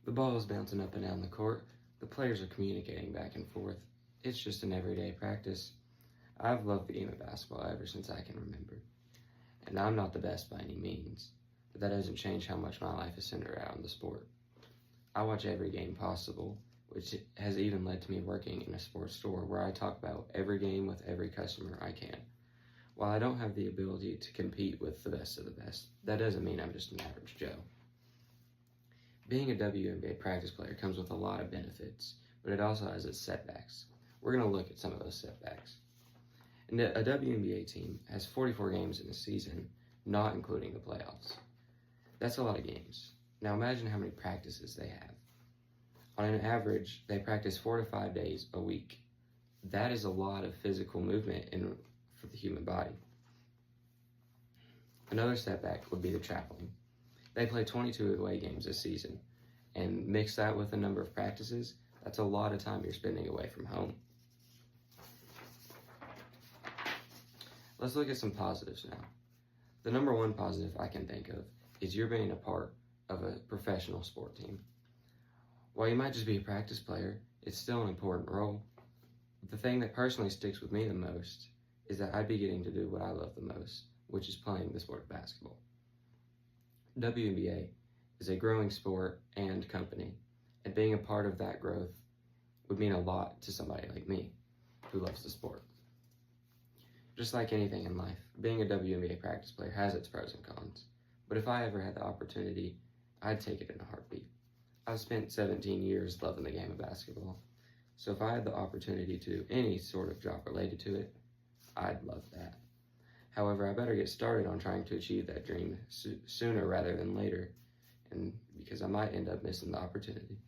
The ball is bouncing up and down the court. The players are communicating back and forth. It's just an everyday practice. I've loved the game of basketball ever since I can remember. And I'm not the best by any means, but that doesn't change how much my life is centered around the sport. I watch every game possible, which has even led to me working in a sports store where I talk about every game with every customer I can. While I don't have the ability to compete with the best of the best, that doesn't mean I'm just an average Joe. Being a WNBA practice player comes with a lot of benefits, but it also has its setbacks. We're going to look at some of those setbacks. And a WNBA team has 44 games in a season, not including the playoffs. That's a lot of games. Now imagine how many practices they have. On an average, they practice 4 to 5 days a week. That is a lot of physical movement for the human body. Another setback would be the traveling. They play 22 away games this season, and mix that with the number of practices, that's a lot of time you're spending away from home. Let's look at some positives now. The number one positive I can think of is you're being a part of a professional sport team. While you might just be a practice player, it's still an important role. The thing that personally sticks with me the most is that I'd be getting to do what I love the most, which is playing the sport of basketball. WNBA is a growing sport and company, and being a part of that growth would mean a lot to somebody like me who loves the sport. Just like anything in life, being a WNBA practice player has its pros and cons, but if I ever had the opportunity, I'd take it in a heartbeat. I've spent 17 years loving the game of basketball, so if I had the opportunity to do any sort of job related to it, I'd love that. However, I better get started on trying to achieve that dream sooner rather than later, and because I might end up missing the opportunity.